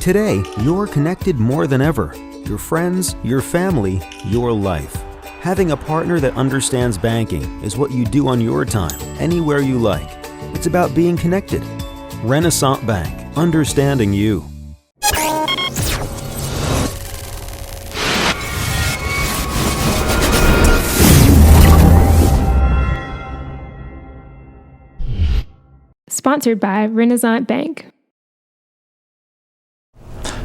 Today, you're connected more than ever. Your friends, your family, your life. Having a partner that understands banking is what you do on your time, anywhere you like. It's about being connected. Renaissance Bank, understanding you. Sponsored by Renaissance Bank.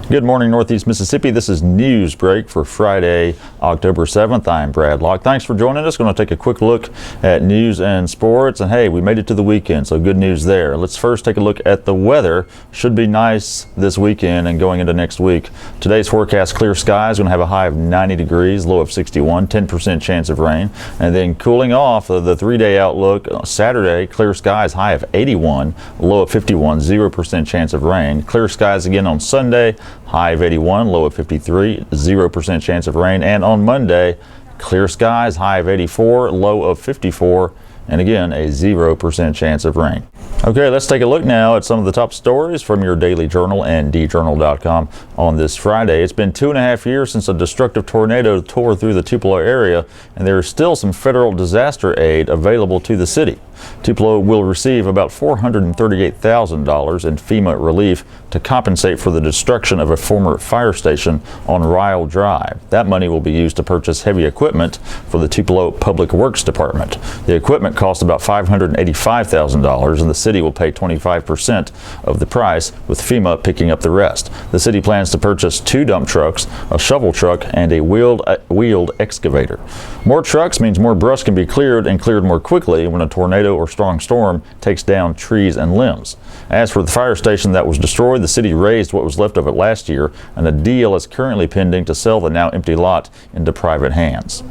Good morning, Northeast Mississippi. This is Newsbreak for Friday, October 7th. I'm Brad Locke. Thanks for joining us. Going to take a quick look at news and sports. And hey, we made it to the weekend, so good news there. Let's first take a look at the weather. Should be nice this weekend and going into next week. Today's forecast, clear skies, going to have a high of 90 degrees, low of 61, 10% chance of rain. And then cooling off, the 3-day outlook, Saturday, clear skies, high of 81, low of 51, 0% chance of rain. Clear skies again on Sunday, high of 81, low of 53, 0% chance of rain. And on Monday, clear skies, high of 84, low of 54, and again, a 0% chance of rain. Okay, let's take a look now at some of the top stories from your Daily Journal and djournal.com on this Friday. It's been 2.5 years since a destructive tornado tore through the Tupelo area, and there is still some federal disaster aid available to the city. Tupelo will receive about $438,000 in FEMA relief to compensate for the destruction of a former fire station on Ryle Drive. That money will be used to purchase heavy equipment for the Tupelo Public Works Department. The equipment costs about $585,000, and the city will pay 25% of the price, with FEMA picking up the rest. The city plans to purchase 2 dump trucks, a shovel truck, and a wheeled excavator. More trucks means more brush can be cleared, and cleared more quickly when a tornado or strong storm takes down trees and limbs. As for the fire station that was destroyed, the city raised what was left of it last year, and a deal is currently pending to sell the now empty lot into private hands.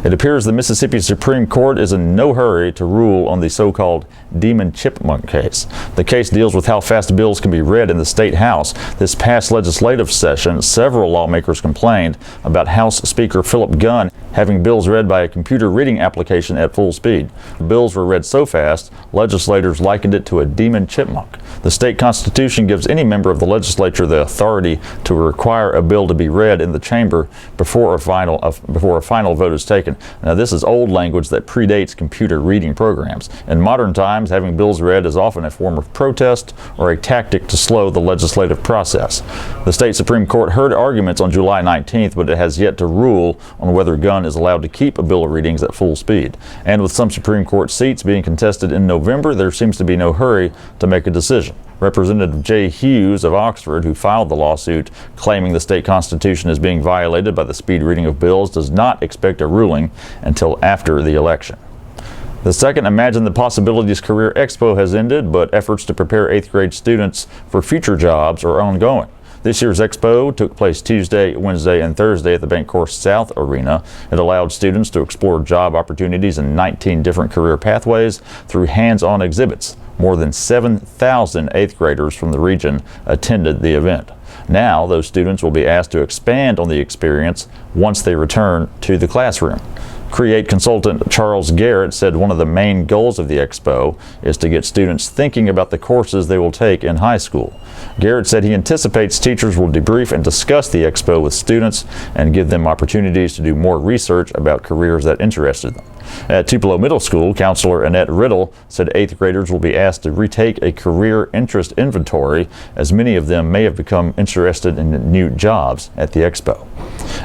It appears the Mississippi Supreme Court is in no hurry to rule on the so-called Demon Chipmunk case. The case deals with how fast bills can be read in the state house. This past legislative session, several lawmakers complained about House Speaker Philip Gunn having bills read by a computer reading application at full speed. The bills were read so fast, legislators likened it to a demon chipmunk. The state constitution gives any member of the legislature the authority to require a bill to be read in the chamber before a final vote is taken. Now, this is old language that predates computer reading programs. In modern times, having bills read is often a form of protest or a tactic to slow the legislative process. The state Supreme Court heard arguments on July 19th, but it has yet to rule on whether Gunn is allowed to keep a bill of readings at full speed. And with some Supreme Court seats being contested in November, there seems to be no hurry to make a decision. Representative Jay Hughes of Oxford, who filed the lawsuit claiming the state constitution is being violated by the speed reading of bills, does not expect a ruling until after the election. The second Imagine the Possibilities Career Expo has ended, but efforts to prepare 8th grade students for future jobs are ongoing. This year's expo took place Tuesday, Wednesday, and Thursday at the Bank Course South Arena. It allowed students to explore job opportunities in 19 different career pathways through hands-on exhibits. More than 7,000 8th graders from the region attended the event. Now, those students will be asked to expand on the experience once they return to the classroom. Create consultant Charles Garrett said one of the main goals of the expo is to get students thinking about the courses they will take in high school. Garrett said he anticipates teachers will debrief and discuss the expo with students and give them opportunities to do more research about careers that interested them. At Tupelo Middle School, Counselor Annette Riddle said 8th graders will be asked to retake a career interest inventory, as many of them may have become interested in new jobs at the expo.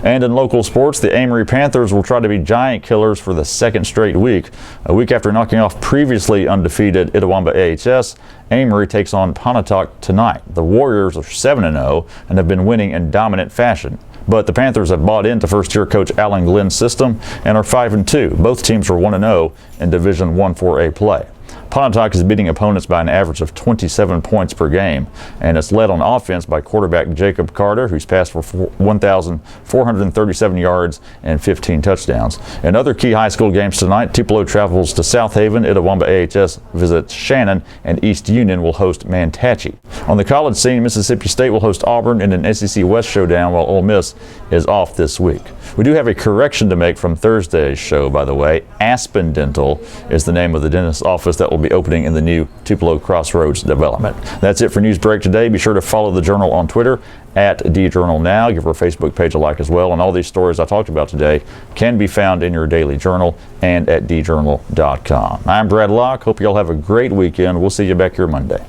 And in local sports, the Amory Panthers will try to be giant killers for the second straight week. A week after knocking off previously undefeated Itawamba AHS, Amory takes on Pontotoc tonight. The Warriors are 7-0 and have been winning in dominant fashion. But the Panthers have bought into first-year coach Alan Glenn's system and are 5-2. Both teams are 1-0 in Division I 4A play. Pontotoc is beating opponents by an average of 27 points per game, and it's led on offense by quarterback Jacob Carter, who's passed for 1,437 yards and 15 touchdowns. In other key high school games tonight, Tupelo travels to South Haven, Itawamba AHS visits Shannon, and East Union will host Mantachie. On the college scene, Mississippi State will host Auburn in an SEC West showdown, while Ole Miss is off this week. We do have a correction to make from Thursday's show, by the way. Aspen Dental is the name of the dentist's office that will will be opening in the new Tupelo Crossroads development. That's it for Newsbreak today. Be sure to follow the Journal on Twitter at DJournalNow. Give our Facebook page a like as well. And all these stories I talked about today can be found in your Daily Journal and at djournal.com. I'm Brad Locke. Hope you all have a great weekend. We'll see you back here Monday.